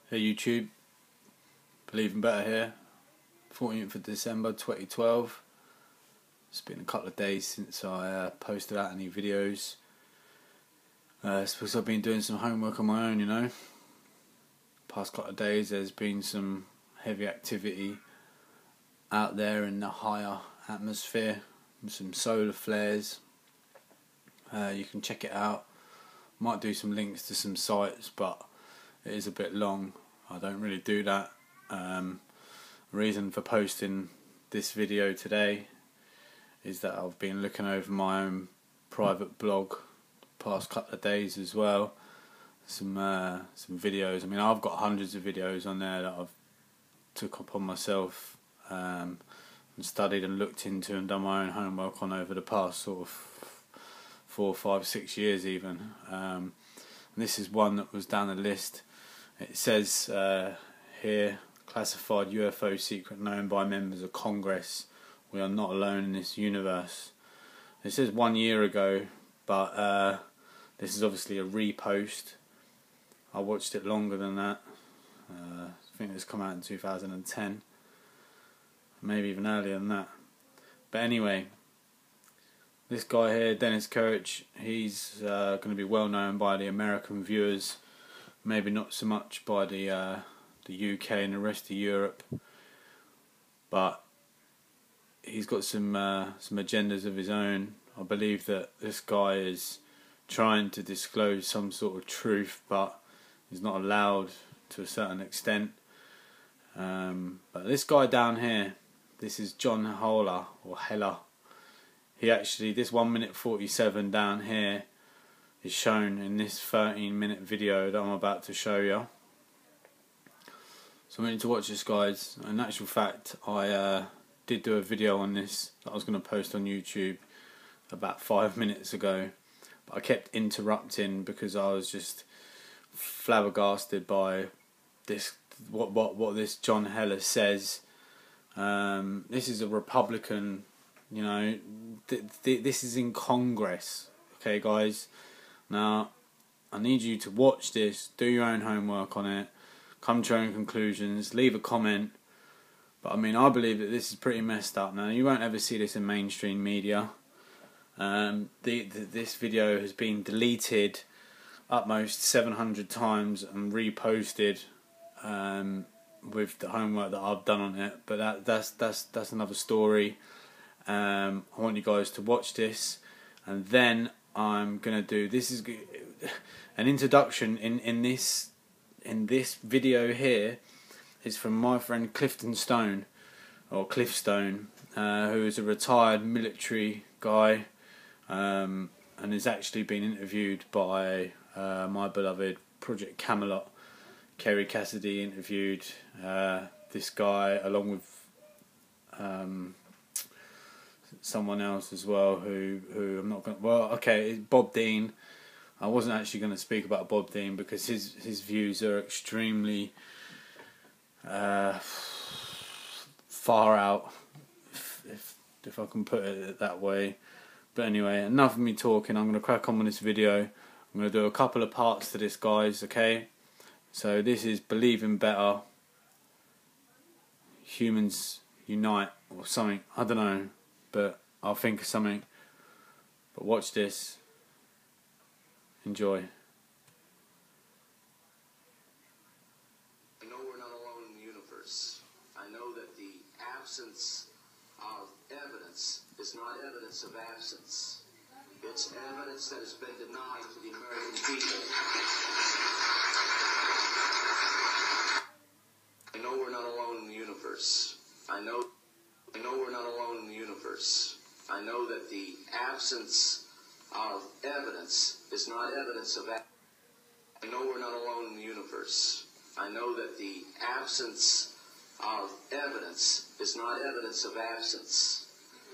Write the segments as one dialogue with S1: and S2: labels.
S1: Hey YouTube, Believing Better here, 14th of December 2012. It's been a couple of days since I posted out any videos. It's because I've been doing some homework on my own, you know. Past couple of days there's been some heavy activity out there in the higher atmosphere, some solar flares. You can check it out. Might do some links to some sites, but it is a bit long. I don't really do that. Reason for posting this video today is that I've been looking over my own private blog the past couple of days as well. Some videos. I mean, I've got hundreds of videos on there that I've took upon myself and studied and looked into and done my own homework on over the past sort of 4, 5, 6 years even. And this is one that was down the list. It says here, classified UFO secret known by members of Congress. We are not alone in this universe. It says 1 year ago, but this is obviously a repost. I watched it longer than that. I think it's come out in 2010, maybe even earlier than that. But anyway, this guy here, Dennis Courage, he's going to be well known by the American viewers. Maybe not so much by the UK and the rest of Europe, but he's got some agendas of his own. I believe that this guy is trying to disclose some sort of truth, but he's not allowed to a certain extent. But this guy down here, this is John Heller. He actually, this 1 minute 47 down here is shown in this 13-minute video that I'm about to show you. So I want you to watch this, guys. In actual fact, I did do a video on this that I was going to post on YouTube about 5 minutes ago, but I kept interrupting because I was just flabbergasted by this. What this John Heller says. This is a Republican, you know. This is in Congress, okay, guys. Now, I need you to watch this, do your own homework on it, come to your own conclusions, leave a comment. But I mean, I believe that this is pretty messed up. Now, you won't ever see this in mainstream media. This video has been deleted utmost 700 times and reposted with the homework that I've done on it. But that's another story. I want you guys to watch this, and then I'm gonna do, this is an introduction in this video here is from my friend Clifton Stone, or Cliff Stone, who is a retired military guy, and has actually been interviewed by my beloved Project Camelot. Kerry Cassidy interviewed this guy along with someone else as well, who I'm not going to, well, okay, Bob Dean. I wasn't actually going to speak about Bob Dean because his views are extremely far out, if I can put it that way. But anyway, enough of me talking. I'm going to crack on with this video. I'm going to do a couple of parts to this, guys, okay? So this is Believing Better, Humans Unite, or something, I don't know, but I'll think of something. But watch this. Enjoy.
S2: I know we're not alone in the universe. I know that the absence of evidence is not evidence of absence. It's evidence that has been denied to the American people. I know we're not alone in the universe. I know we're not alone in the universe. I know that the absence of evidence is not evidence of absence. I know we're not alone in the universe. I know that the absence of evidence is not evidence of absence.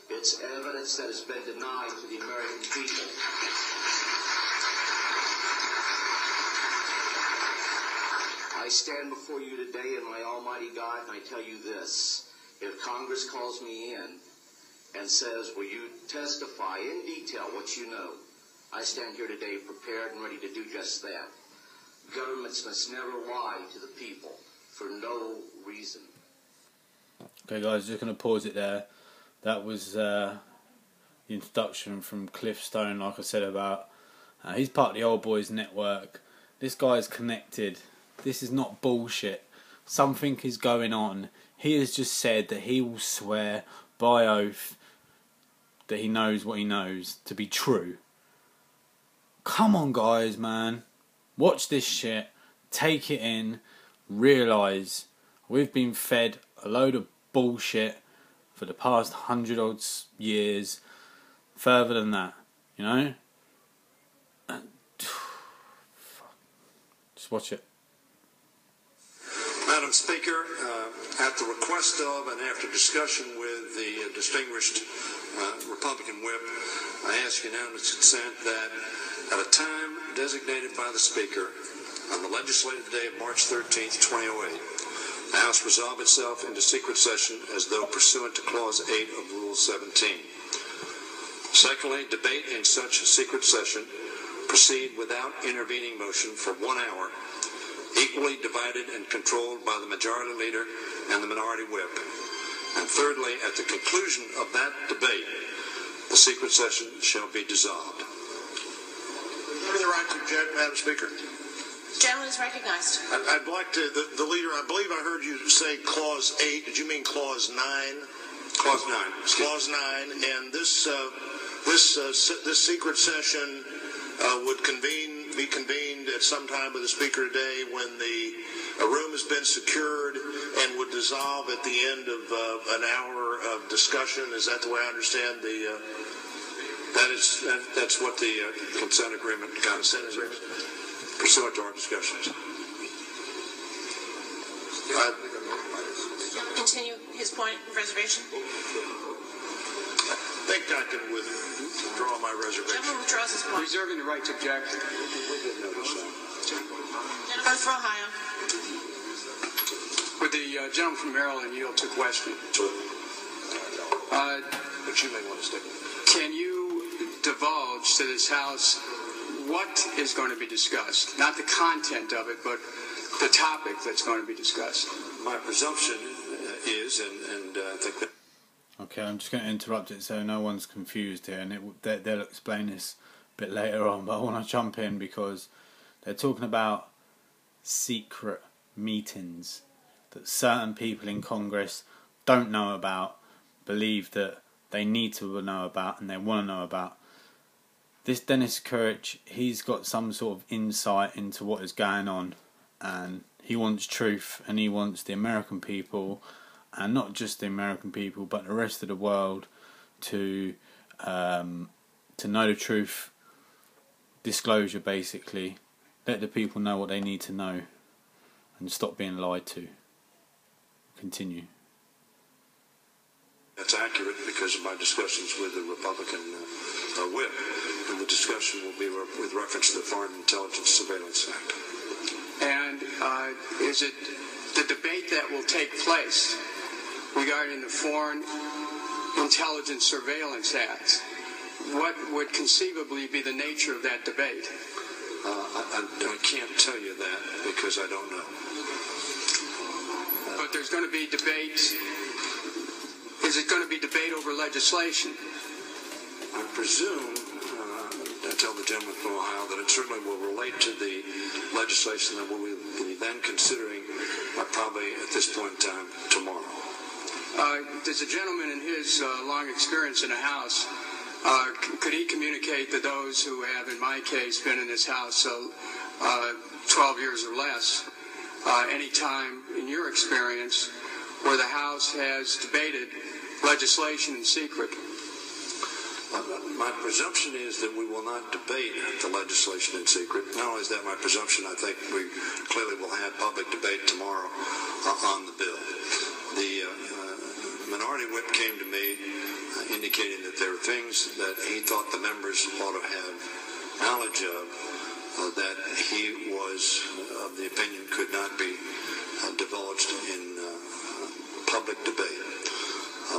S2: It's evidence that has been denied to the American people. I stand before you today in my almighty God, and I tell you this. If Congress calls me in and says, will you testify in detail what you know, I stand here today prepared and ready to do just that. Governments must never lie to the people for no reason.
S1: Okay guys, just going to pause it there. That was the introduction from Cliff Stone, like I said about. He's part of the Old Boys Network. This guy's connected. This is not bullshit. Something is going on. He has just said that he will swear by oath that he knows what he knows to be true. Come on guys, man. Watch this shit. Take it in. Realise we've been fed a load of bullshit for the past 100 odd years. Further than that, you know? Just watch it.
S3: Madam Speaker, at the request of and after discussion with the distinguished Republican whip, I ask unanimous consent that at a time designated by the Speaker on the legislative day of March 13th, 2008, the House resolve itself into secret session as though pursuant to Clause 8 of Rule 17. Secondly, debate in such secret session proceed without intervening motion for 1 hour, equally divided and controlled by the Majority Leader and the Minority Whip. And thirdly, at the conclusion of that debate, the secret session shall be dissolved.
S4: Have the right to object, Madam Speaker.
S5: Gentleman is recognized.
S4: I'd like to, the leader, I believe I heard you say Clause 8. Did you mean Clause 9?
S3: Clause 9.
S4: Clause 9. And this secret session would be convened at some time with the Speaker today when a room has been secured and would dissolve at the end of an hour of discussion. Is that the way I understand the...
S3: That's what the consent agreement kind of says, pursuant to our discussions.
S5: Continue his point of reservation.
S4: I think I can withdraw my reservation.
S5: Gentleman withdraws his point.
S6: Reserving the right to object.
S5: Gentleman for Ohio.
S6: Would the gentleman from Maryland yield to question?
S3: Sure. But you may want to stick with it.
S6: Can you divulge to this House what is going to be discussed? Not the content of it, but the topic that's going to be discussed.
S3: My presumption is, and I think that...
S1: Okay, I'm just going to interrupt it so no one's confused here, and they'll explain this a bit later on, but I want to jump in because they're talking about secret meetings that certain people in Congress don't know about, believe that they need to know about and they want to know about. This Dennis Courage, he's got some sort of insight into what is going on, and he wants truth, and he wants the American people, and not just the American people but the rest of the world to know the truth. Disclosure, basically. Let the people know what they need to know and stop being lied to. Continue.
S3: That's accurate because of my discussions with the Republican whip, and the discussion will be with reference to the Foreign Intelligence Surveillance Act.
S6: And is it the debate that will take place regarding the Foreign Intelligence Surveillance Act? What would conceivably be the nature of that debate?
S3: I can't tell you that because I don't know.
S6: But there's going to be debate. Is it going to be debate over legislation?
S3: I presume, I tell the gentleman from Ohio, that it certainly will relate to the legislation that we'll be then considering probably at this point in time tomorrow.
S6: Does the gentleman in his long experience in the House, could he communicate to those who have, in my case, been in this House 12 years or less, any time in your experience where the House has debated legislation in secret?
S3: My presumption is that we will not debate the legislation in secret. Not only is that my presumption, I think we clearly will have public debate tomorrow on the bill. The Minority Whip came to me indicating that there were things that he thought the members ought to have knowledge of that he was of the opinion could not be divulged in public debate.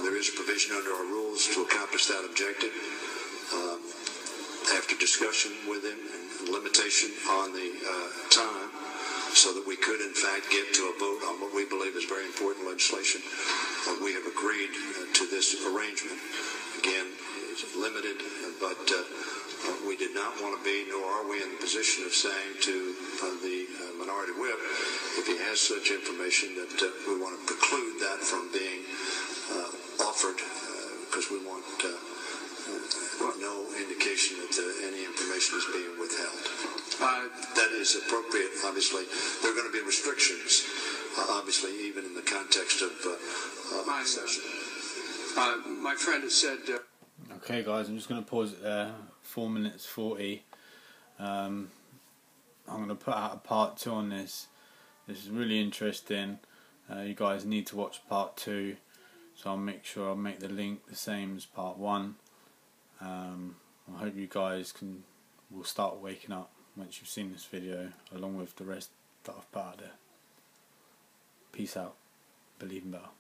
S3: There is a provision under our rules to accomplish that objective. After discussion with him and limitation on the time, so that we could, in fact, get to a vote on what we believe is very important legislation. We have agreed to this arrangement. Again, it's limited, but we did not want to be, nor are we in the position of saying to the minority whip, if he has such information, that we want to preclude that from being offered, because we want no indication that any information is being withheld. That is appropriate. Obviously, there are going to be restrictions, obviously, even in the context of session.
S6: My friend has said...
S1: Okay guys, I'm just going to pause it there. 4 minutes 40. I'm going to put out a part 2 on this. This is really interesting. You guys need to watch part 2, so I'll make sure I'll make the link the same as part 1. I hope you guys will start waking up once you've seen this video, along with the rest that I've put out there. Peace out. Believe in better.